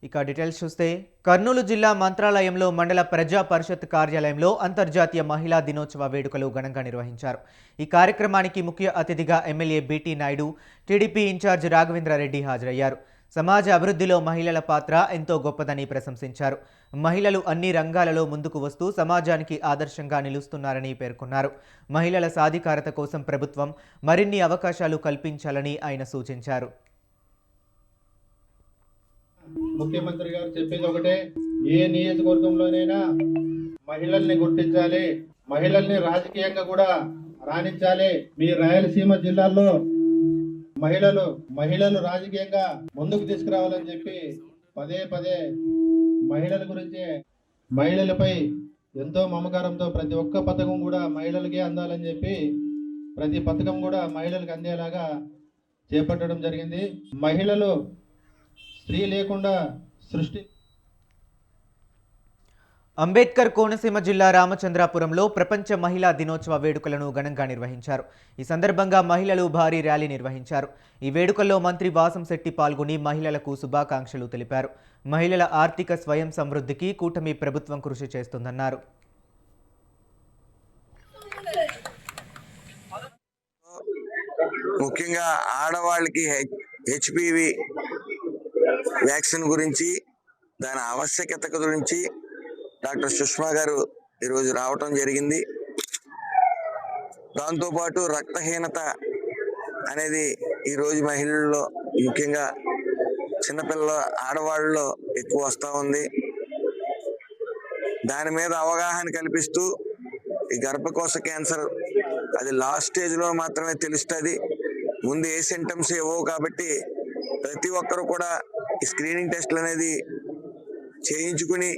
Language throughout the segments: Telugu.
ఇక డీటెయిల్స్ చూస్తే కర్నూలు జిల్లా మంత్రాలయంలో మండల ప్రజా పరిషత్ కార్యాలయంలో అంతర్జాతీయ మహిళా దినోత్సవ వేడుకలు ఘనంగా నిర్వహించారు. ఈ కార్యక్రమానికి ముఖ్య అతిథిగా MLA BT Naidu, TDP incharge Raghavendra Reddy హాజరయ్యారు. సమాజ అభివృద్ధిలో మహిళల పాత్ర ఎంతో గొప్పదని ప్రశంసించారు. మహిళలు అన్ని రంగాలలో ముందుకు వస్తూ సమాజానికి ఆదర్శంగా నిలుస్తున్నారని పేర్కొన్నారు. మహిళల సాధికారత కోసం ప్రభుత్వం మరిన్ని అవకాశాలు కల్పించాలని ఆయన సూచించారు. ముఖ్యమంత్రి గారు చెప్పేది ఒకటే, ఏ నియోజకవర్గంలోనైనా మహిళల్ని గుర్తించాలి, మహిళల్ని రాజకీయంగా కూడా రాణించాలి. మీ రాయలసీమ జిల్లాల్లో మహిళలు రాజకీయంగా ముందుకు తీసుకురావాలని చెప్పి పదే పదే మహిళల గురించి, మహిళలపై ఎంతో మమకారంతో ప్రతి ఒక్క పథకం కూడా మహిళలకే అందాలని చెప్పి ప్రతి పథకం కూడా మహిళలకు అందేలాగా చేపట్టడం జరిగింది. మహిళలు స్త్రీ లేకుండా సృష్టి. అంబేద్కర్ కోనసీమ జిల్లా రామచంద్రాపురంలో ప్రపంచ మహిళా దినోత్సవ వేడుకలను ఘనంగా నిర్వహించారు. ఈ సందర్భంగా మహిళలు భారీ ర్యాలీ నిర్వహించారు. ఈ వేడుకల్లో మంత్రి వాసంశెట్టి పాల్గొని మహిళలకు శుభాకాంక్షలు తెలిపారు. మహిళల ఆర్థిక స్వయం సమృద్ధికి కూటమి ప్రభుత్వం కృషి చేస్తుందన్నారు. ముఖ్యంగా ఆడవాళ్ళకి హెచ్పివి వ్యాక్సిన్ గురించి, దాని ఆవశ్యకత గురించి డాక్టర్ సుష్మా గారు ఈరోజు రావటం జరిగింది. దాంతోపాటు రక్తహీనత అనేది ఈరోజు మహిళల్లో, ముఖ్యంగా చిన్నపిల్లల ఆడవాళ్ళలో ఎక్కువ వస్తూ ఉంది. దాని మీద అవగాహన కల్పిస్తూ ఈ గర్భకోశ క్యాన్సర్ అది లాస్ట్ స్టేజ్లో మాత్రమే తెలుస్తుంది, ముందు ఏ సింటమ్స్ ఇవ్వవు. కాబట్టి ప్రతి ఒక్కరు కూడా ఈ స్క్రీనింగ్ టెస్ట్లు అనేది చేయించుకుని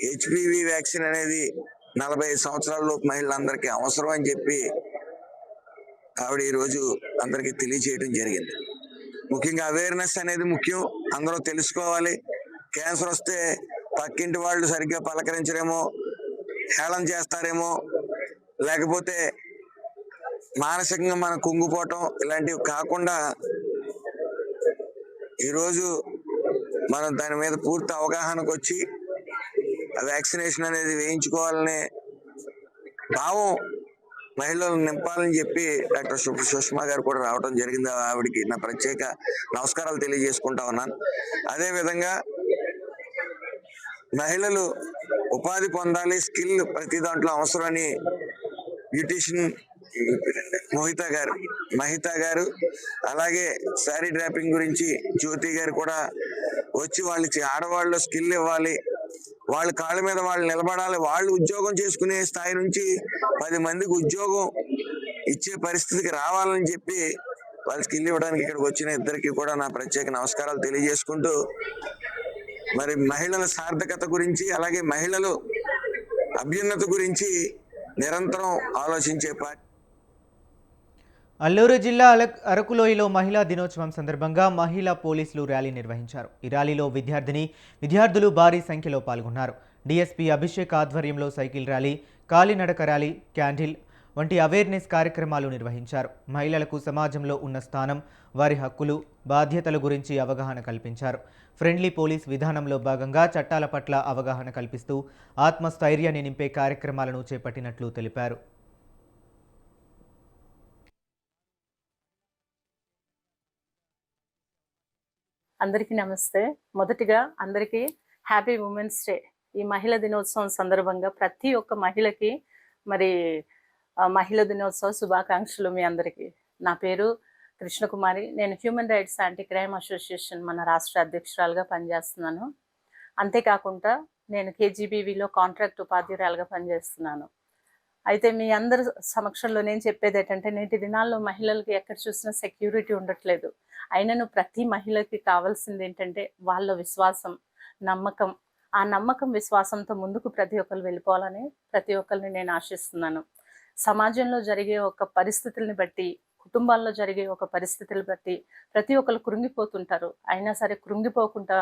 హెచ్పివి వ్యాక్సిన్ అనేది 45 సంవత్సరాలలోపు మహిళలందరికీ అవసరం అని చెప్పి ఆవిడ ఈరోజు అందరికీ తెలియచేయడం జరిగింది. ముఖ్యంగా అవేర్నెస్ అనేది ముఖ్యం, అందరూ తెలుసుకోవాలి. క్యాన్సర్ వస్తే పక్కింటి వాళ్ళు సరిగ్గా పలకరించరేమో, హేళన చేస్తారేమో, లేకపోతే మానసికంగా మనం కుంగిపోవటం ఇలాంటివి కాకుండా ఈరోజు మనం దాని మీద పూర్తి అవగాహనకు వచ్చి వ్యాక్సినేషన్ అనేది వేయించుకోవాలనే భావం మహిళలు నింపాలని చెప్పి డాక్టర్ సుష్మా గారు కూడా రావడం జరిగింది. ఆవిడికి నా ప్రత్యేక నమస్కారాలు తెలియజేసుకుంటా ఉన్నాను. అదేవిధంగా మహిళలు ఉపాధి పొందాలి, స్కిల్ ప్రతి దాంట్లో అవసరమని బ్యూటిషియన్ మహిత గారు, అలాగే శారీ డ్రాపింగ్ గురించి జ్యోతి గారు కూడా వచ్చి వాళ్ళకి ఆడవాళ్ళు స్కిల్ ఇవ్వాలి, వాళ్ళ కాళ్ళ మీద వాళ్ళు నిలబడాలి, వాళ్ళు ఉద్యోగం చేసుకునే స్థాయి నుంచి 10 మందికి ఉద్యోగం ఇచ్చే పరిస్థితికి రావాలని చెప్పి వాళ్ళ స్కిల్ ఇవ్వడానికి ఇక్కడికి వచ్చిన ఇద్దరికి కూడా నా ప్రత్యేక నమస్కారాలు తెలియజేసుకుంటూ, మరి మహిళల సార్థకత గురించి అలాగే మహిళలు అభ్యున్నత గురించి నిరంతరం ఆలోచించే పార్టీ. అల్లూరు జిల్లా అరకులోయలో మహిళా దినోత్సవం సందర్భంగా మహిళా పోలీసులు ర్యాలీ నిర్వహించారు. ఈ ర్యాలీలో విద్యార్థులు భారీ సంఖ్యలో పాల్గొన్నారు. డీఎస్పీ అభిషేక్ ఆధ్వర్యంలో సైకిల్ ర్యాలీ, కాలినడక ర్యాలీ, క్యాండిల్ వంటి అవేర్నెస్ కార్యక్రమాలు నిర్వహించారు. మహిళలకు సమాజంలో ఉన్న స్థానం, వారి హక్కులు, బాధ్యతల గురించి అవగాహన కల్పించారు. ఫ్రెండ్లీ పోలీస్ విధానంలో భాగంగా చట్టాల పట్ల అవగాహన కల్పిస్తూ ఆత్మస్థైర్యాన్ని నింపే కార్యక్రమాలను చేపట్టినట్లు తెలిపారు. అందరికీ నమస్తే. మొదటిగా అందరికీ హ్యాపీ ఉమెన్స్ డే. ఈ మహిళా దినోత్సవం సందర్భంగా ప్రతి ఒక్క మహిళకి మరి మహిళా దినోత్సవ శుభాకాంక్షలు మీ అందరికీ. నా పేరు కృష్ణకుమారి. నేను human rights anti crime association మన రాష్ట్ర అధ్యక్షురాలుగా పనిచేస్తున్నాను. అంతేకాకుండా నేను కేజీబీవీలో కాంట్రాక్ట్ ఉపాధ్యాయురాలుగా పనిచేస్తున్నాను. అయితే మీ అందరి సమక్షంలో నేను చెప్పేది ఏంటంటే, నేటి దినాల్లో మహిళలకి ఎక్కడ చూసినా సెక్యూరిటీ ఉండట్లేదు. అయినను ప్రతి మహిళకి కావాల్సింది ఏంటంటే వాళ్ళ విశ్వాసం, నమ్మకం. ఆ నమ్మకం, విశ్వాసంతో ముందుకు ప్రతి ఒక్కరు వెళ్ళిపోవాలని ప్రతి ఒక్కరిని నేను ఆశిస్తున్నాను. సమాజంలో జరిగే ఒక పరిస్థితుల్ని బట్టి, కుటుంబాల్లో జరిగే ఒక పరిస్థితులు బట్టి ప్రతి ఒక్కరు కృంగిపోతుంటారు. అయినా సరే కృంగిపోకుండా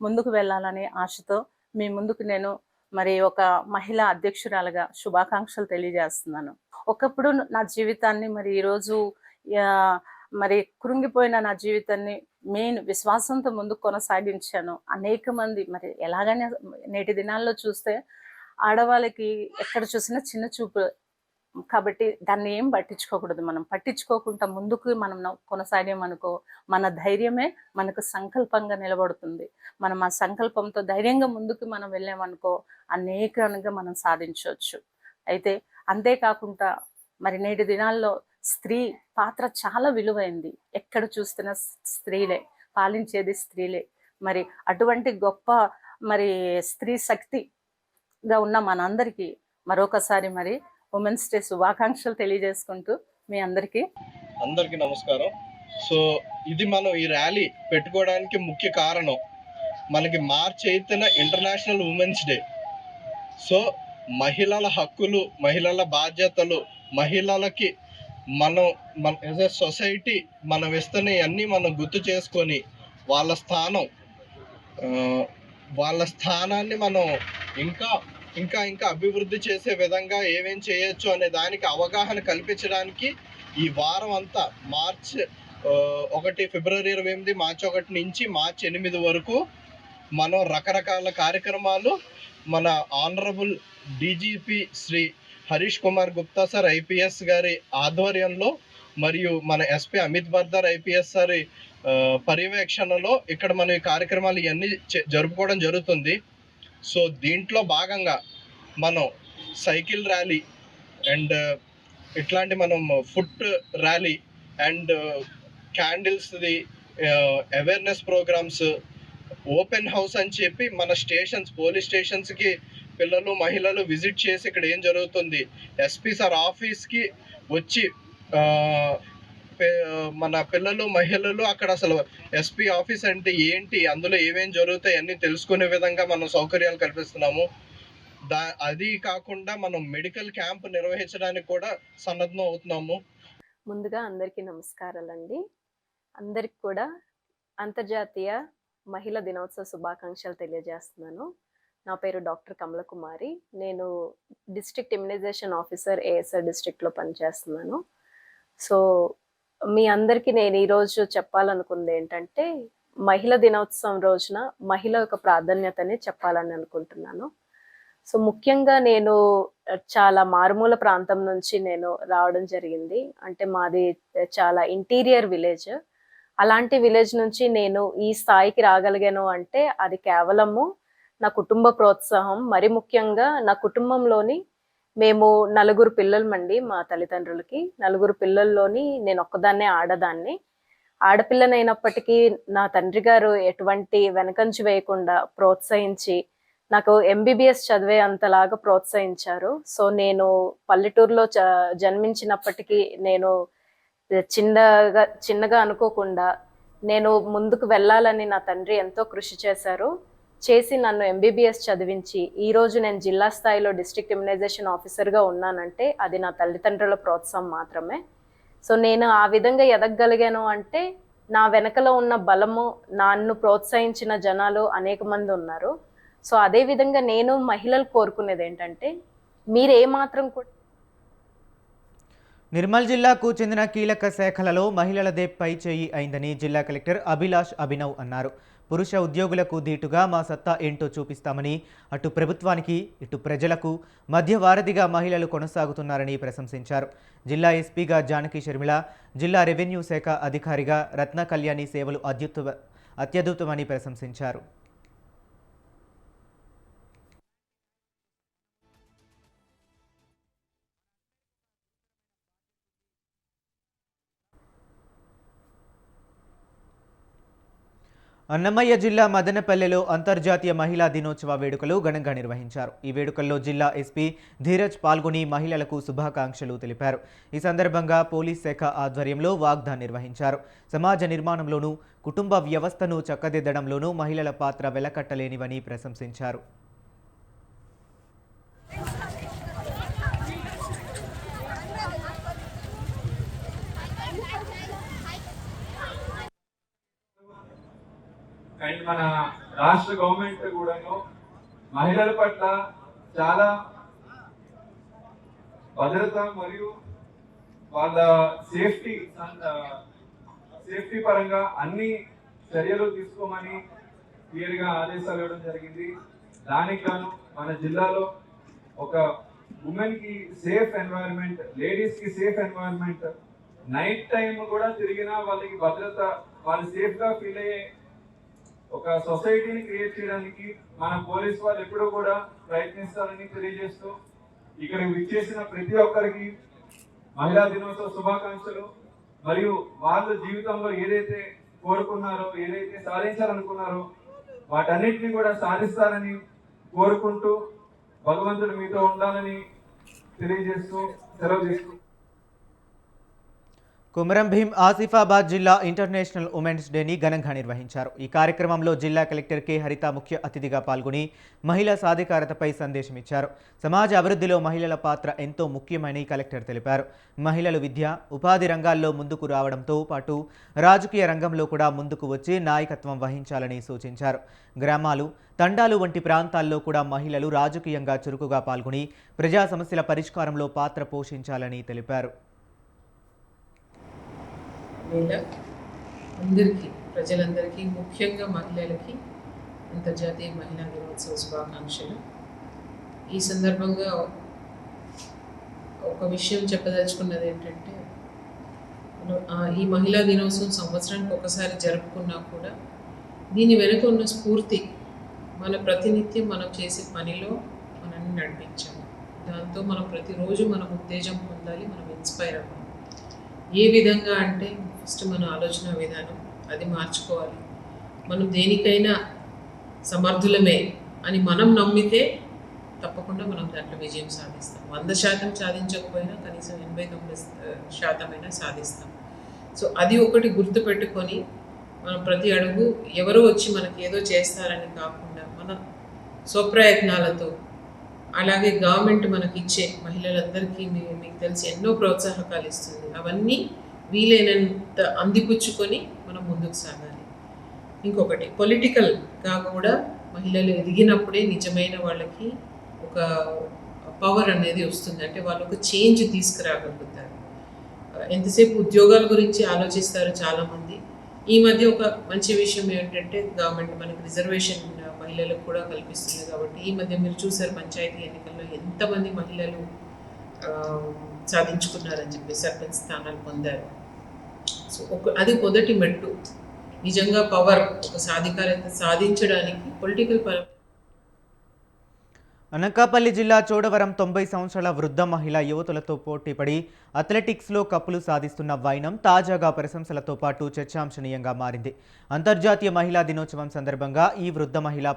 ముందుకు వెళ్ళాలనే ఆశతో మీ ముందుకు నేను మరి ఒక మహిళా అధ్యక్షురాలుగా శుభాకాంక్షలు తెలియజేస్తున్నాను. ఒకప్పుడు నా జీవితాన్ని మరి ఈరోజు మరి కృంగిపోయిన నా జీవితాన్ని మెయిన్ విశ్వాసంతో ముందుకు కొనసాగించాను. అనేక మంది మరి ఎలాగైనా నేటి దినాల్లో చూస్తే ఆడవాళ్ళకి ఎక్కడ చూసినా చిన్న చూపు, కాబట్టి దాన్ని ఏం పట్టించుకోకూడదు. మనం పట్టించుకోకుండా ముందుకు మనం కొనసాగామనుకో, మన ధైర్యమే మనకు సంకల్పంగా నిలబడుతుంది. మనం ఆ సంకల్పంతో ధైర్యంగా ముందుకు మనం వెళ్ళామనుకో అనేకంగా మనం సాధించవచ్చు. అయితే అంతేకాకుండా మరి నేటి దినాల్లో స్త్రీ పాత్ర చాలా విలువైంది. ఎక్కడ చూస్తున్న స్త్రీలే, పాలించేది స్త్రీలే. మరి అటువంటి గొప్ప మరి స్త్రీ శక్తిగా ఉన్న మనందరికీ మరొకసారి మరి ఉమెన్స్ డే శుభాకాంక్షలు తెలియజేసుకుంటూ మీ అందరికీ నమస్కారం. సో ఇది మనం ఈ ర్యాలీ పెట్టుకోవడానికి ముఖ్య కారణం, మనకి మార్చ్ 8న ఇంటర్నేషనల్ ఉమెన్స్ డే. సో మహిళల హక్కులు, మహిళల బాధ్యతలు, మహిళలకి మనం యాజ్ ఎ సొసైటీ మనం ఇస్తున్నవన్నీ మనం గుర్తు చేసుకొని వాళ్ళ స్థానాన్ని మనం ఇంకా అభివృద్ధి చేసే విధంగా ఏమేం చేయొచ్చు అనే దానికి అవగాహన కల్పించడానికి ఈ వారం అంతా ఫిబ్రవరి 28, మార్చి 1 నుంచి మార్చి 8 వరకు మనం రకరకాల కార్యక్రమాలు మన honourable DGP Shri Harish Kumar Gupta sir IPS గారి ఆధ్వర్యంలో మరియు మన SP Amit Bardar IPS sir పర్యవేక్షణలో ఇక్కడ మనం ఈ కార్యక్రమాలు ఇవన్నీ జరుపుకోవడం జరుగుతుంది. సో దీంట్లో భాగంగా మనం సైకిల్ ర్యాలీ అండ్ ఇట్లాంటి మనం ఫుట్ ర్యాలీ అండ్ క్యాండిల్స్ది అవేర్నెస్ ప్రోగ్రామ్స్, ఓపెన్ హౌస్ అని చెప్పి మన పోలీస్ స్టేషన్స్కి పిల్లలు మహిళలు విజిట్ చేసి ఇక్కడ ఏం జరుగుతుంది, ఎస్పీ సార్ ఆఫీస్కి వచ్చి మన పిల్లలు మహిళలు అక్కడ అసలు ఎస్పీ ఆఫీస్ అంటే ఏంటి, అందులో ఏమేం జరుగుతాయి అన్నీ తెలుసుకునే విధంగా మనం సౌకర్యాలు కల్పిస్తున్నాము. అది కాకుండా మనం మెడికల్ క్యాంప్ నిర్వహించడానికి కూడా సన్నద్ధం అవుతున్నాము. ముందుగా అందరికీ నమస్కారాలండి. అందరికి కూడా అంతర్జాతీయ మహిళా దినోత్సవ శుభాకాంక్షలు తెలియజేస్తున్నాను. నా పేరు డాక్టర్ కమలకుమారి. నేను డిస్ట్రిక్ట్ ఇమ్యునైజేషన్ ఆఫీసర్ ఏఎస్ఆర్ డిస్ట్రిక్ట్లో పనిచేస్తున్నాను. సో మీ అందరికీ నేను ఈరోజు చెప్పాలనుకుంది ఏంటంటే, మహిళా దినోత్సవం రోజున మహిళ యొక్క ప్రాధాన్యతని చెప్పాలని అనుకుంటున్నాను. సో ముఖ్యంగా నేను చాలా మారుమూల ప్రాంతం నుంచి నేను రావడం జరిగింది. అంటే మాది చాలా ఇంటీరియర్ విలేజ్. అలాంటి విలేజ్ నుంచి నేను ఈ స్థాయికి రాగలిగాను అంటే అది కేవలము నా కుటుంబ ప్రోత్సాహం. మరి ముఖ్యంగా నా కుటుంబంలోని మేము 4 పిల్లలమండి. మా తల్లిదండ్రులకి 4 పిల్లల్లోని నేను ఒక్కదాన్నే ఆడదాన్ని. ఆడపిల్లనైనప్పటికీ నా తండ్రి గారు ఎటువంటి వెనకంచి వేయకుండా ప్రోత్సహించి నాకు ఎంబీబీఎస్ చదివే అంతలాగా ప్రోత్సహించారు. సో నేను పల్లెటూరులో జన్మించినప్పటికీ నేను చిన్నగా అనుకోకుండా నేను ముందుకు వెళ్ళాలని నా తండ్రి ఎంతో కృషి చేసి నన్ను ఎంబీబీఎస్ చదివించి ఈరోజు నేను జిల్లా స్థాయిలో డిస్ట్రిక్ట్ ఇమ్యునైజేషన్ ఆఫీసర్గా ఉన్నానంటే అది నా తల్లిదండ్రుల ప్రోత్సాహం మాత్రమే. సో నేను ఆ విధంగా ఎదగగలిగాను అంటే నా వెనకలో ఉన్న బలము, నన్ను ప్రోత్సహించిన జనాలు అనేక మంది ఉన్నారు. సో అదేవిధంగా నేను మహిళలు కోరుకునేది ఏంటంటే, మీరు ఏమాత్రం కూడా నిర్మల్ జిల్లాకు చెందిన కీలక శాఖలలో మహిళలదే పై చేయి అయిందని జిల్లా కలెక్టర్ అభిలాష్ అభినవ్ అన్నారు. పురుష ఉద్యోగులకు దీటుగా మా సత్తా ఏంటో చూపిస్తామని అటు ప్రభుత్వానికి ఇటు ప్రజలకు మధ్య వారధిగా మహిళలు కొనసాగుతున్నారని ప్రశంసించారు. జిల్లా ఎస్పీగా జానకి షర్మిల, జిల్లా రెవెన్యూ శాఖ అధికారిగా రత్న కళ్యాణి సేవలు అత్యద్భుతమని ప్రశంసించారు. అన్నమయ్య జిల్లా మదనపల్లెలో అంతర్జాతీయ మహిళా దినోత్సవ వేడుకలు ఘనంగా నిర్వహించారు. ఈ వేడుకల్లో జిల్లా ఎస్పీ ధీరజ్ పాల్గొని మహిళలకు శుభాకాంక్షలు తెలిపారు. ఈ సందర్భంగా పోలీస్ శాఖ ఆధ్వర్యంలో వాగ్దాన్ నిర్వహించారు. సమాజ నిర్మాణంలోనూ కుటుంబ వ్యవస్థను చక్కదిద్దడంలోనూ మహిళల పాత్ర వెలకట్టలేనివని ప్రశంసించారు. అండ్ మన రాష్ట్ర గవర్నమెంట్ కూడాను మహిళల పట్ల చాలా భద్రత మరియు వాళ్ళ సేఫ్టీ సేఫ్టీ పరంగా అన్ని చర్యలు తీసుకోమని క్లియర్గా ఆదేశాలు ఇవ్వడం జరిగింది. దానికి గాను మన జిల్లాలో ఒక ఉమెన్ కి సేఫ్ ఎన్వైరన్మెంట్, లేడీస్ కి సేఫ్ ఎన్వైరన్మెంట్, నైట్ టైం కూడా తిరిగినా వాళ్ళకి భద్రత, వాళ్ళు సేఫ్ గా ఫీల్ అయ్యే ఒక సొసైటీని క్రియేట్ చేయడానికి మన పోలీస్ వాళ్ళు ఎప్పుడూ కూడా ప్రయత్నిస్తారని తెలియజేస్తూ ఇక్కడ విచ్చేసిన ప్రతి ఒక్కరికి మహిళా దినోత్సవ శుభాకాంక్షలు. మరియు వాళ్ళ జీవితంలో ఏదైతే కోరుకున్నారో, ఏదైతే సాధించాలనుకున్నారో వాటన్నిటిని కూడా సాధిస్తారని కోరుకుంటూ భగవంతుడు మీతో ఉండాలని తెలియజేస్తూ సెలవు తీసుకుంటూ కుమరం భీం ఆసిఫాబాద్ జిల్లా ఇంటర్నేషనల్ ఉమెన్స్ డేని ఘనంగా నిర్వహించారు. ఈ కార్యక్రమంలో జిల్లా కలెక్టర్ కె హరిత ముఖ్య అతిథిగా పాల్గొని మహిళా సాధికారతపై సందేశం ఇచ్చారు. సమాజ అభివృద్ధిలో మహిళల పాత్ర ఎంతో ముఖ్యమని కలెక్టర్ తెలిపారు. మహిళలు విద్య, ఉపాధి రంగాల్లో ముందుకు రావడంతో పాటు రాజకీయ రంగంలో కూడా ముందుకు వచ్చి నాయకత్వం వహించాలని సూచించారు. గ్రామాలు, తండాలు వంటి ప్రాంతాల్లో కూడా మహిళలు రాజకీయంగా చురుకుగా పాల్గొని ప్రజా సమస్యల పరిష్కారంలో పాత్ర పోషించాలని తెలిపారు. అందరికీ, ప్రజలందరికీ, ముఖ్యంగా మహిళలకి అంతర్జాతీయ మహిళా దినోత్సవ శుభాకాంక్షలు. ఈ సందర్భంగా ఒక విషయం చెప్పదలుచుకున్నది ఏంటంటే, ఈ మహిళా దినోత్సవం సంవత్సరానికి ఒకసారి జరుపుకున్నా కూడా దీని వెనుక ఉన్న స్ఫూర్తి మన ప్రతినిత్యం మనం చేసే పనిలో మనల్ని నడిపించాలి. దాంతో మనం ప్రతిరోజు మనం ఉత్తేజం పొందాలి, మనం ఇన్స్పైర్ అవ్వాలి. ఏ విధంగా అంటే ఫస్ట్ మన ఆలోచన విధానం అది మార్చుకోవాలి. మనం దేనికైనా సమర్థులమే అని మనం నమ్మితే తప్పకుండా మనం దాంట్లో విజయం సాధిస్తాం. 100% సాధించకపోయినా కనీసం 89% సాధిస్తాం. సో అది ఒకటి గుర్తుపెట్టుకొని మనం ప్రతి అడుగు ఎవరో వచ్చి మనకి ఏదో చేస్తారని కాకుండా మన స్వప్రయత్నాలతో, అలాగే గవర్నమెంట్ మనకి ఇచ్చే మహిళలందరికీ మీకు తెలిసి ఎన్నో ప్రోత్సాహకాలు ఇస్తుంది, అవన్నీ వీలైనంత అందిపుచ్చుకొని మనం ముందుకు సాగాలి. ఇంకొకటి, పొలిటికల్గా కూడా మహిళలు ఎదిగినప్పుడే నిజమైన వాళ్ళకి ఒక పవర్ అనేది వస్తుంది. అంటే వాళ్ళు ఒక చేంజ్ తీసుకురాగలుగుతారు. ఎంతసేపు ఉద్యోగాల గురించి ఆలోచిస్తారు చాలామంది. ఈ మధ్య ఒక మంచి విషయం ఏంటంటే గవర్నమెంట్ మనకి రిజర్వేషన్ మహిళలకు కూడా కల్పిస్తుంది. కాబట్టి ఈ మధ్య మీరు చూసారు పంచాయతీ ఎన్నికల్లో ఎంతమంది మహిళలు సాధించుకున్నారని చెప్పి సర్పంచ్ స్థానాలు పొందారు. సో అది మొదటి మెట్టు. నిజంగా పవర్, ఒక సాధికారత సాధించడానికి పొలిటికల్ అనకాపల్లి జిల్లా చోడవరం 90 సంవత్సరాల వృద్ధ మహిళ యువతులతో పోటీపడి అథ్లెటిక్స్లో కప్పులు సాధిస్తున్న వైనం తాజాగా ప్రశంసలతో పాటు చర్చాంశనీయంగా మారింది. అంతర్జాతీయ మహిళా దినోత్సవం సందర్భంగా ఈ వృద్ధ మహిళ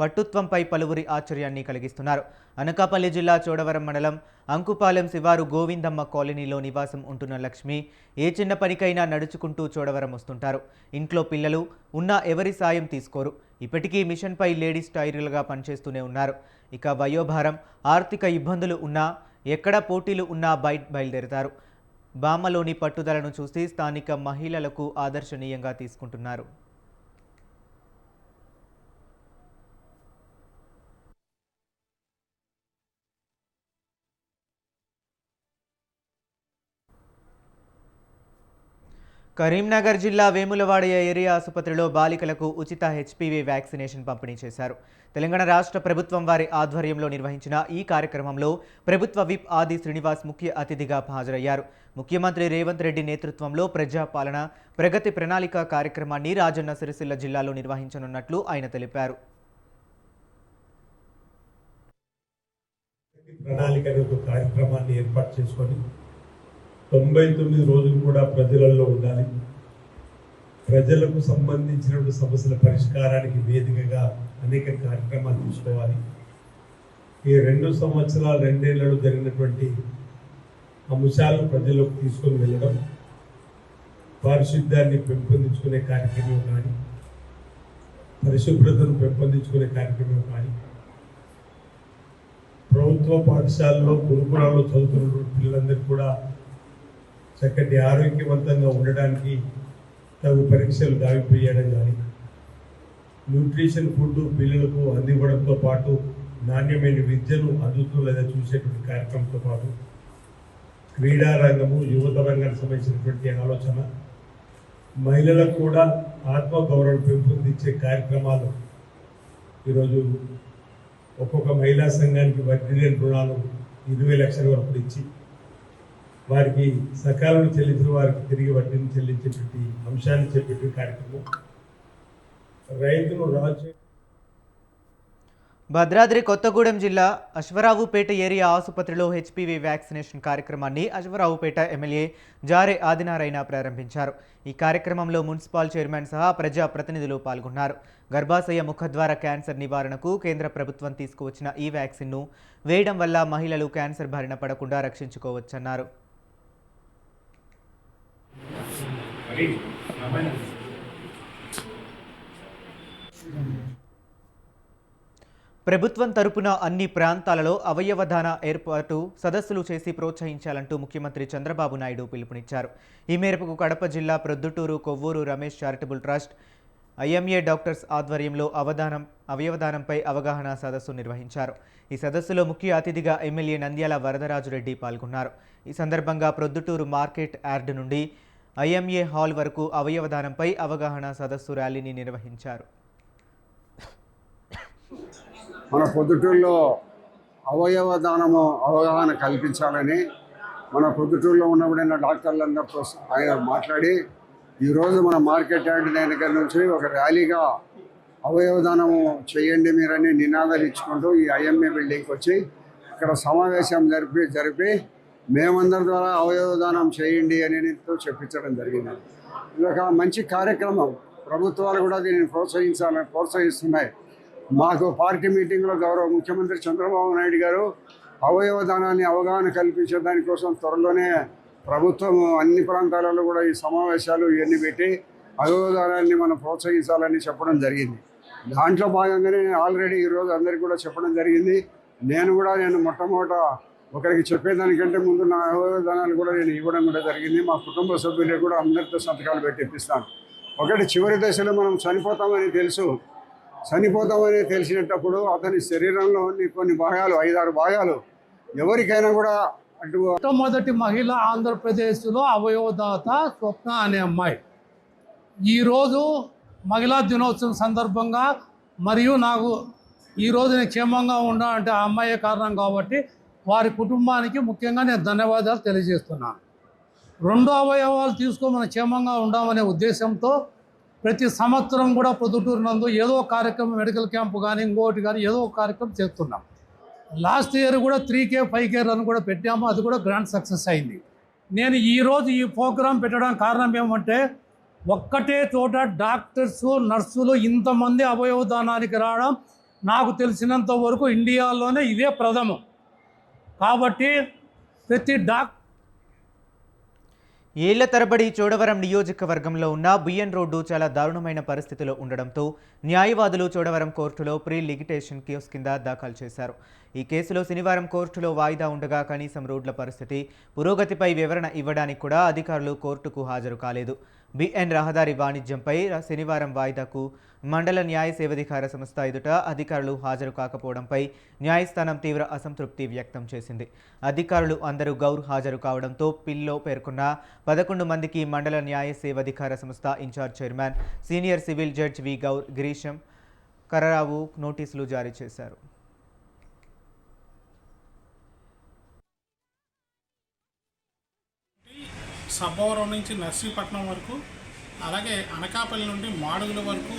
పట్టుత్వంపై పలువురి ఆశ్చర్యాన్ని కలిగిస్తున్నారు. అనకాపల్లి జిల్లా చోడవరం మండలం అంకుపాలెం శివారు గోవిందమ్మ కాలనీలో నివాసం ఉంటున్న లక్ష్మి ఏ చిన్న పనికైనా నడుచుకుంటూ చోడవరం వస్తుంటారు. ఇంట్లో పిల్లలు ఉన్నా ఎవరి సాయం తీసుకోరు. ఇప్పటికీ మిషన్పై లేడీస్ టైర్లుగా పనిచేస్తూనే ఉన్నారు. ఇక వయోభారం, ఆర్థిక ఇబ్బందులు ఉన్నా, ఎక్కడ పోటీలు ఉన్నా బయలుదేరుతారు. బామ్మలోని పట్టుదలను చూసి స్థానిక మహిళలకు ఆదర్శనీయంగా తీసుకుంటున్నారు. కరీంనగర్ జిల్లా వేములవాడ ఏరియా ఆసుపత్రిలో బాలికలకు ఉచిత హెచ్పివి వ్యాక్సినేషన్ పంపిణీ చేశారు. తెలంగాణ రాష్ట్ర ప్రభుత్వం వారి ఆధ్వర్యంలో నిర్వహించిన ఈ కార్యక్రమంలో ప్రభుత్వ విప్ ఆది శ్రీనివాస్ ముఖ్య అతిథిగా హాజరయ్యారు. ముఖ్యమంత్రి రేవంత్ రెడ్డి నేతృత్వంలో ప్రజాపాలన ప్రగతి ప్రణాళిక కార్యక్రమాన్ని రాజన్న సిరిసిల్ల జిల్లాలో నిర్వహించనున్నట్లు ఆయన తెలిపారు. కార్యక్రమాన్ని ఏర్పాటు చేసుకొని 99 రోజులు కూడా ప్రజలలో ఉండాలి. ప్రజలకు సంబంధించిన సమస్యల పరిష్కారానికి వేదికగా అనేక కార్యక్రమాలు తీసుకోవాలి. ఈ 2 సంవత్సరాలు 2 ఏళ్లలో జరిగినటువంటి అంశాలను ప్రజలకు తీసుకొని వెళ్ళడం, పారిశుద్ధ్యాన్ని పెంపొందించుకునే కార్యక్రమం కానీ, పరిశుభ్రతను పెంపొందించుకునే కార్యక్రమం కానీ, ప్రభుత్వ పాఠశాలలో గురుకులాల్లో చదువుతున్న పిల్లలందరికీ కూడా చక్కటి ఆరోగ్యవంతంగా ఉండడానికి తగు పరీక్షలు గావిపోయడం కానీ, న్యూట్రిషన్ ఫుడ్ పిల్లలకు అందివ్వడంతో పాటు నాణ్యమైన విద్యను అందుతూ లేదా చూసేటువంటి కార్యక్రమంతో పాటు క్రీడా రంగము, యువత రంగానికి సంబంధించినటువంటి ఆలోచన, మహిళలకు కూడా ఆత్మగౌరవం పెంపొందించే కార్యక్రమాలు ఈరోజు ఒక్కొక్క మహిళా సంఘానికి వడ్డీ లేని రుణాలు 20 లక్షల వరకు ఇచ్చి వారికి సకాలంలో చెల్లించిన వారికి తిరిగి వడ్డీని చెల్లించేటువంటి అంశాన్ని చెప్పే కార్యక్రమం రైతును రాజు. భద్రాద్రి కొత్తగూడెం జిల్లా అశ్వరావుపేట ఏరియా ఆసుపత్రిలో హెచ్పివి వ్యాక్సినేషన్ కార్యక్రమాన్ని అశ్వరావుపేట ఎమ్మెల్యే జారే ఆదినారాయణ ప్రారంభించారు. ఈ కార్యక్రమంలో మున్సిపల్ చైర్మన్ సహా ప్రజా ప్రతినిధులు పాల్గొన్నారు. గర్భాశయ ముఖద్వార క్యాన్సర్ నివారణకు కేంద్ర ప్రభుత్వం తీసుకువచ్చిన ఈ వ్యాక్సిన్ను వేయడం వల్ల మహిళలు క్యాన్సర్ బారిన పడకుండా రక్షించుకోవచ్చన్నారు. ప్రభుత్వం తరపున అన్ని ప్రాంతాలలో అవయవదాన ఏర్పాటు సదస్సులు చేసి ప్రోత్సహించాలంటూ ముఖ్యమంత్రి చంద్రబాబు నాయుడు పిలుపునిచ్చారు. ఈ మేరకు కడప జిల్లా Proddatur Kovvur Ramesh charitable trust IMA doctors ఆధ్వర్యంలో అవయవదానంపై అవగాహన సదస్సు నిర్వహించారు. ఈ సదస్సులో ముఖ్య అతిథిగా ఎమ్మెల్యే నంద్యాల వరదరాజురెడ్డి పాల్గొన్నారు. ఈ సందర్భంగా ప్రొద్దుటూరు మార్కెట్ యార్డ్ నుండి ఐఎంఏ హాల్ వరకు అవయవదానంపై అవగాహన సదస్సు ర్యాలీని నిర్వహించారు. మన పొద్దుటూరులో అవయవ దానము అవగాహన కల్పించాలని మన పొద్దుటూరులో ఉన్నప్పుడైన డాక్టర్లందరితో ఆయన మాట్లాడి ఈరోజు మన మార్కెట్ యార్డ్ దగ్గర నుంచి ఒక ర్యాలీగా అవయవ దానము చేయండి మీరని నినాదాలు ఇచ్చుకుంటూ ఈ ఐఎంఏ బిల్డింగ్కి వచ్చి ఇక్కడ సమావేశం జరిపి మేమందరి ద్వారా అవయవ దానం చేయండి అని చెప్పించడం జరిగింది. ఇది ఒక మంచి కార్యక్రమం. ప్రభుత్వాలు కూడా దీనిని ప్రోత్సహిస్తున్నాయి. మాకు పార్టీ మీటింగ్లో గౌరవ ముఖ్యమంత్రి చంద్రబాబు నాయుడు గారు అవయవ దానాన్ని అవగాహన కల్పించే దానికోసం త్వరలోనే ప్రభుత్వం అన్ని ప్రాంతాలలో కూడా ఈ సమావేశాలు ఇవన్నీ పెట్టి అవయవ దానాన్ని మనం ప్రోత్సహించాలని చెప్పడం జరిగింది. దాంట్లో భాగంగానే ఆల్రెడీ ఈరోజు అందరికీ కూడా చెప్పడం జరిగింది. నేను మొట్టమొదట ఒకరికి చెప్పేదానికంటే ముందు నా అవయవ దానాలు కూడా నేను ఇవ్వడం కూడా జరిగింది. మా కుటుంబ సభ్యులు కూడా అందరితో సంతకాలు పెట్టి ఇప్పిస్తాను. ఒకటి చివరి దశలో మనం చనిపోతామని తెలిసినప్పుడు అతని శరీరంలో కొన్ని భాగాలు 5-6 భాగాలు ఎవరికైనా కూడా మొట్టమొదటి మహిళ ఆంధ్రప్రదేశ్లో అవయవదాత స్వప్న అనే అమ్మాయి. ఈరోజు మహిళా దినోత్సవం సందర్భంగా మరియు నాకు ఈరోజు నేను క్షేమంగా ఉండాలంటే ఆ అమ్మాయే కారణం కాబట్టి వారి కుటుంబానికి ముఖ్యంగా నేను ధన్యవాదాలు తెలియజేస్తున్నాను. 2 అవయవాలు తీసుకోమని క్షేమంగా ఉండామనే ఉద్దేశంతో ప్రతి సంవత్సరం కూడా పొద్దుటూరు నందు ఏదో కార్యక్రమం మెడికల్ క్యాంపు కానీ ఇంకోటి కానీ ఏదో ఒక కార్యక్రమం చేస్తున్నాం. లాస్ట్ ఇయర్ కూడా 3K 5K రన్ కూడా పెట్టాము. అది కూడా గ్రాండ్ సక్సెస్ అయింది. నేను ఈరోజు ఈ ప్రోగ్రాం పెట్టడానికి కారణం ఏమంటే ఒక్కటే చోట డాక్టర్స్ నర్సులు ఇంతమంది అవయవ దానానికి రావడం నాకు తెలిసినంత వరకు ఇండియాలోనే ఇదే ప్రథమం. కాబట్టి ప్రతి ఏళ్ల తరబడి చోడవరం నియోజకవర్గంలో ఉన్న బిఎన్ రోడ్డు చాలా దారుణమైన పరిస్థితిలో ఉండడంతో న్యాయవాదులు చోడవరం కోర్టులో ప్రీ లిటిగేషన్ కేసు కింద దాఖలు చేశారు. ఈ కేసులో శనివారం కోర్టులో వాయిదా ఉండగా కనీసం రోడ్ల పరిస్థితి పురోగతిపై వివరణ ఇవ్వడానికి కూడా అధికారులు కోర్టుకు హాజరు కాలేదు. బిఎన్ రహదారి వాణిజ్యంపై శనివారం వాయిదాకు మండల న్యాయ సేవాధికార సంస్థ ఎదుట అధికారులు హాజరు కాకపోవడంపై న్యాయస్థానం తీవ్ర అసంతృప్తి వ్యక్తం చేసింది. అధికారులు అందరూ గౌర్ హాజరు కావడంతో పిల్లో పేర్కొన్న 11 మందికి మండల న్యాయ సేవాధికార సంస్థ in charge chairman senior civil judge V Gour Girisham Kararao నోటీసులు జారీ చేశారు. సబ్బవరం నుంచి నర్సీపట్నం వరకు అలాగే అనకాపల్లి నుండి మాడుగుల వరకు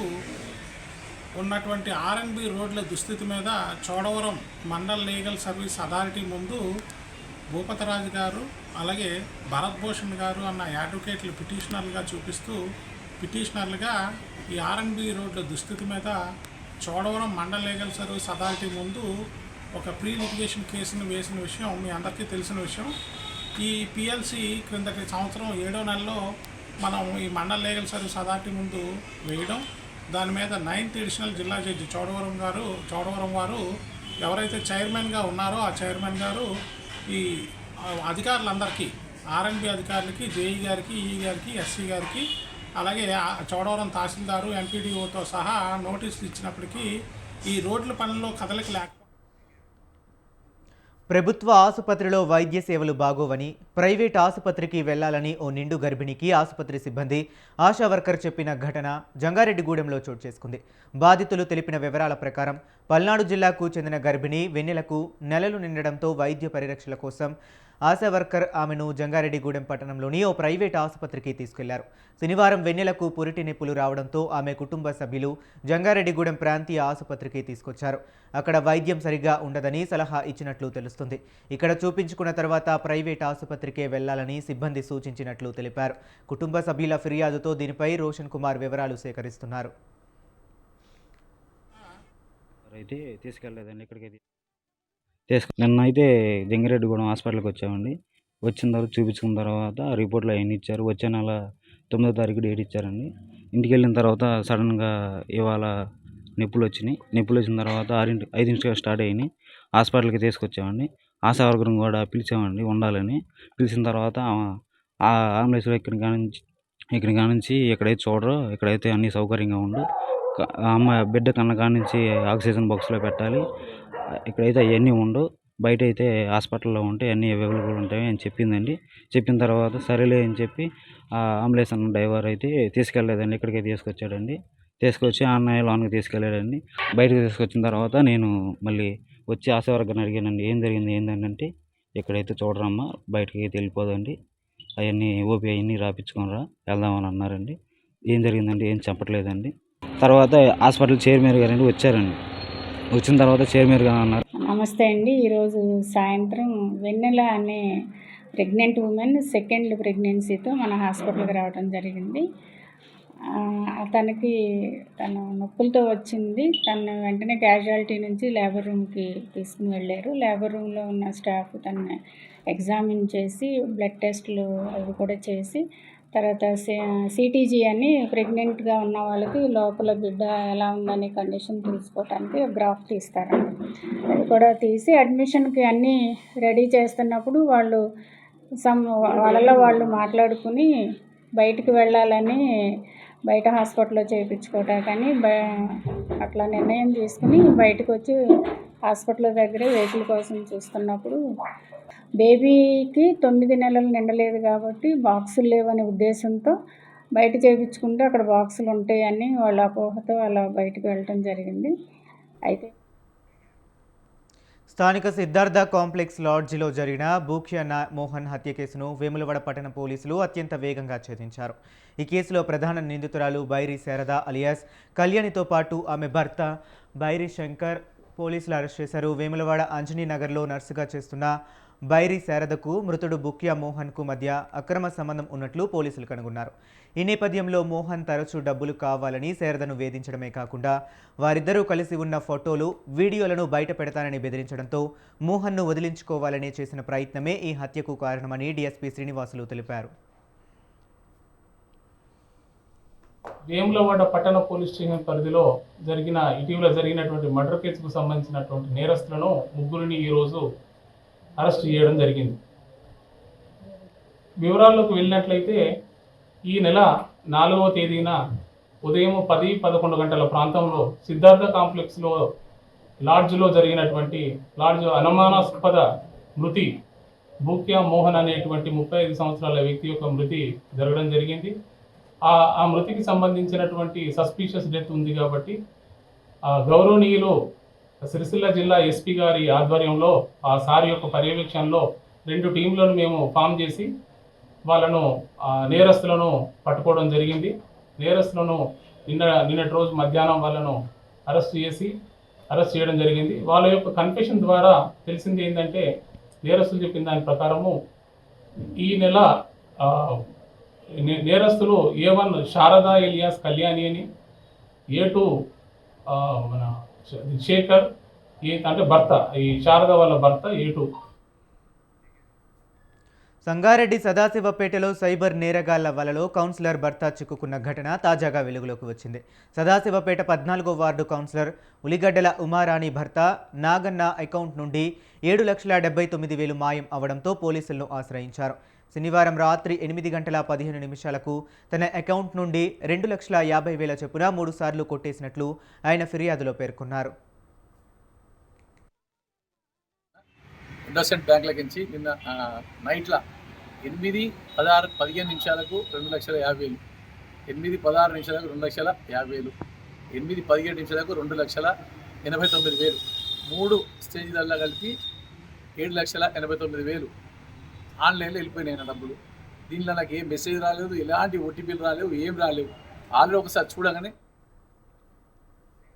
ఉన్నటువంటి R&B రోడ్ల దుస్థితి మీద Chodavaram mandal legal service authority ముందు భూపతరాజు గారు అలాగే భరత్ భూషణ్ గారు అన్న అడ్వకేట్లు పిటిషనర్లుగా చూపిస్తూ పిటిషనర్లుగా ఈ R&B రోడ్ల దుస్థితి మీద Chodavaram mandal legal service authority ముందు ఒక ప్రీ లిటిగేషన్ కేసును వేసిన విషయం మీ అందరికీ తెలిసిన విషయం. ఈ PLC క్రిందటి సంవత్సరం 7వ నెలలో మనం ఈ మండల్ లీగల్ సర్వీస్ అథారిటీ ముందు వేయడం, దాని మీద 9th ఎడిషనల్ జిల్లా జడ్జి చోడవరం వారు ఎవరైతే చైర్మన్గా ఉన్నారో ఆ చైర్మన్ గారు ఈ అధికారులందరికీ R&B అధికారులకి జేఈ గారికి ఈఈ గారికి ఎస్సీ గారికి అలాగే చోడవరం తహసీల్దారు ఎంపీడీఓతో సహా నోటీసులు ఇచ్చినప్పటికీ ఈ రోడ్ల పనుల్లో కదలిక లేక ప్రభుత్వ ఆసుపత్రిలో వైద్య సేవలు బాగోవని ప్రైవేట్ ఆసుపత్రికి వెళ్లాలని ఓ నిండు గర్భిణికి ఆసుపత్రి సిబ్బంది ఆశా వర్కర్ చెప్పిన ఘటన జంగారెడ్డిగూడెంలో చోటు చేసుకుంది. బాధితులు తెలిపిన వివరాల ప్రకారం పల్నాడు జిల్లాకు చెందిన గర్భిణి వెన్నెలకు నెలలు నిండడంతో వైద్య పరిరక్షణ కోసం ఆశా వర్కర్ ఆమెను జంగారెడ్డిగూడెం పట్టణంలోని ఓ ప్రైవేట్ ఆసుపత్రికి తీసుకెళ్లారు. శనివారం వెన్నెలకు పురిటి నొప్పులు రావడంతో ఆమె కుటుంబ సభ్యులు జంగారెడ్డిగూడెం ప్రాంతీయ ఆసుపత్రికి తీసుకొచ్చారు. అక్కడ వైద్యం సరిగా ఉండదని సలహా ఇచ్చినట్లు తెలుస్తుంది. ఇక్కడ చూపించుకున్న తర్వాత ప్రైవేట్ ఆసుపత్రికే వెళ్లాలని సిబ్బంది సూచించినట్లు తెలిపారు. కుటుంబ సభ్యుల ఫిర్యాదుతో దీనిపై రోషన్ కుమార్ వివరాలు సేకరిస్తున్నారు. అయితే తీసుకెళ్ళలేదండి ఇక్కడికి. నిన్న అయితే జంగారెడ్డిగూడెం హాస్పిటల్కి వచ్చామండి. వచ్చిన తర్వాత చూపించుకున్న తర్వాత రిపోర్ట్లు అవన్నీ ఇచ్చారు. వచ్చే నెల 9వ తారీఖు డేట్ ఇచ్చారండి. ఇంటికి వెళ్ళిన తర్వాత సడన్గా ఇవాళ నొప్పులు వచ్చిన తర్వాత 5 స్టార్ట్ అయినాయి. హాస్పిటల్కి తీసుకొచ్చామండి. ఆశా వర్కర్ని కూడా పిలిచామండి ఉండాలని. పిలిచిన తర్వాత ఆ అంబులెన్స్లో ఇక్కడి కానించి ఎక్కడైతే చూడరో ఇక్కడైతే అన్ని సౌకర్యంగా ఉండు, బిడ్డ కన్న కానించి ఆక్సిజన్ బాక్స్లో పెట్టాలి, ఇక్కడైతే అవన్నీ ఉండవు, బయట అయితే హాస్పిటల్లో ఉంటే అన్నీ అవైలబుల్ ఉంటాయి అని చెప్పిందండి. చెప్పిన తర్వాత సరేలే అని చెప్పి ఆ అంబులెన్స్ అన్న డ్రైవర్ అయితే తీసుకెళ్ళలేదండి. ఇక్కడికే తీసుకొచ్చాడండి. తీసుకొచ్చి ఆ అన్నయ్య లోనికి తీసుకెళ్ళాడండి. బయటకు తీసుకొచ్చిన తర్వాత నేను మళ్ళీ వచ్చి ఆశా వర్కర్ని అడిగానండి, ఏం జరిగింది ఏంటంటే, ఇక్కడైతే చూడరమ్మా, బయటకి అయితే వెళ్ళిపోదండి, అవన్నీ ఓపీ అవన్నీ రాపించుకోనరా వెళ్దామని అన్నారండి. ఏం జరిగిందండి ఏం చెప్పట్లేదండి. తర్వాత హాస్పిటల్ చైర్మన్ గారండి వచ్చారండి. వచ్చిన తర్వాత చైర్మన్ గారు అన్నారు, నమస్తే అండి. ఈరోజు సాయంత్రం వెన్నెల అనే ప్రెగ్నెంట్ ఉమెన్ సెకండ్ ప్రెగ్నెన్సీతో మన హాస్పిటల్కి రావడం జరిగింది. తన నొప్పులతో వచ్చింది. తను వెంటనే క్యాజువాలిటీ నుంచి లేబర్ రూమ్కి తీసుకుని వెళ్ళారు. లేబర్ రూమ్లో ఉన్న స్టాఫ్ తనని ఎగ్జామిన్ చేసి బ్లడ్ టెస్టులు అవి కూడా చేసి తర్వాత సిటీజీ అని ప్రెగ్నెంట్గా ఉన్న వాళ్ళకి లోపల బిడ్డ ఎలా ఉందనే కండిషన్ తెలుసుకోవడానికి గ్రాఫ్ తీస్తారండి. అది కూడా తీసి అడ్మిషన్కి అన్నీ రెడీ చేస్తున్నప్పుడు వాళ్ళలో వాళ్ళు మాట్లాడుకుని బయటికి వెళ్ళాలని బయట హాస్పిటల్లో చేయించుకోవటానికని అట్లా నిర్ణయం తీసుకుని బయటకు వచ్చి హాస్పిటల్ దగ్గరే వెహికల్ కోసం చూస్తున్నప్పుడు బేబీకి 9 నెలలు నిండలేదు కాబట్టి బాక్సులు లేవనే ఉద్దేశంతో బయట చేయించుకుంటే అక్కడ బాక్సులు ఉంటాయని వాళ్ళ అపోహతో అలా బయటకు వెళ్ళటం జరిగింది. అయితే స్థానిక సిద్ధార్థ కాంప్లెక్స్ లాడ్జిలో జరిగిన బూఖ్య మోహన్ హత్య కేసును వేములవాడ పట్టణ పోలీసులు అత్యంత వేగంగా ఛేదించారు. ఈ కేసులో ప్రధాన నిందితురాలు బైరి శారద అలియాస్ కళ్యాణితో పాటు ఆమె భర్త బైరి శంకర్ పోలీసులు అరెస్ట్ చేశారు. వేములవాడ అంజనీ నగర్లో నర్సుగా చేస్తున్న బైరి శారదకు మృతుడు బుక్యా మోహన్కు మధ్య అక్రమ సంబంధం ఉన్నట్లు పోలీసులు కనుగొన్నారు. ఈ నేపథ్యంలో మోహన్ తరచూ డబ్బులు కావాలని శారదను వేధించడమే కాకుండా వారిద్దరూ కలిసి ఉన్న ఫోటోలు వీడియోలను బయట పెడతానని బెదిరించడంతో మోహన్ను వదిలించుకోవాలని చేసిన ప్రయత్నమే ఈ హత్యకు కారణమని డీఎస్పీ శ్రీనివాసులు తెలిపారు. వేములవాడ పట్టణ పోలీస్ స్టేషన్ పరిధిలో ఇటీవల జరిగినటువంటి మర్డర్ కేసుకు సంబంధించినటువంటి నేరస్తులను ముగ్గురిని ఈరోజు అరెస్ట్ చేయడం జరిగింది. వివరాల్లోకి వెళ్ళినట్లయితే ఈ నెల 4వ తేదీన ఉదయం 10-11 గంటల ప్రాంతంలో సిద్ధార్థ కాంప్లెక్స్లో లాడ్జ్లో జరిగినటువంటి అనుమానాస్పద మృతి బూక్యా మోహన్ అనేటువంటి 35 సంవత్సరాల వ్యక్తి యొక్క మృతి జరగడం జరిగింది. ఆ మృతికి సంబంధించినటువంటి సస్పీషియస్ డెత్ ఉంది కాబట్టి గౌరవనీయులు సిరిసిల్ల జిల్లా ఎస్పీ గారి ఆధ్వర్యంలో ఆ సార్ యొక్క పర్యవేక్షణలో 2 టీంలను మేము ఫామ్ చేసి వాళ్ళను నేరస్తులను పట్టుకోవడం జరిగింది. నేరస్తులను నిన్నటి రోజు మధ్యాహ్నం వాళ్ళను అరెస్ట్ చేయడం జరిగింది. వాళ్ళ యొక్క కన్ఫెషన్ ద్వారా తెలిసింది ఏంటంటే, నేరస్తులు చెప్పిన దాని ప్రకారము ఈ నెల నేరస్తులు A1 శారదా ఎలియాస్ కళ్యాణి అని, A2 మన శేఖర్ అంటే భర్త, ఈ శారద వాళ్ళ భర్త A2. సంగారెడ్డి సదాశివపేటలో సైబర్ నేరగాళ్ల వలలో కౌన్సిలర్ భర్త చిక్కుకున్న ఘటన తాజాగా వెలుగులోకి వచ్చింది. సదాశివపేట 14వ వార్డు కౌన్సిలర్ ఉలిగడ్డల ఉమారాణి భర్త నాగన్న అకౌంట్ నుండి 7,79,000 మాయం అవడంతో పోలీసులను ఆశ్రయించారు. శనివారం రాత్రి 8:15 తన అకౌంట్ నుండి 2,50,000 చొప్పున 3 సార్లు కొట్టేసినట్లు ఆయన ఫిర్యాదులో పేర్కొన్నారు. ఇండోసెంట్ బ్యాంక్ల నుంచి నిన్న నైట్లో 8:15 నిమిషాలకు 2,50,000, 8:16 నిమిషాలకు 2,50,000, 8:17 నిమిషాలకు 2,89,000, 3 స్టేజ్లల్లో కలిపి 7,89,000 ఆన్లైన్లో వెళ్ళిపోయినాయి నా డబ్బులు. దీనిలో నాకు ఏం మెసేజ్ రాలేదు, ఎలాంటి ఓటీపీలు రాలేవు, ఏం రాలేవు. ఆల్రెడీ ఒకసారి చూడగానే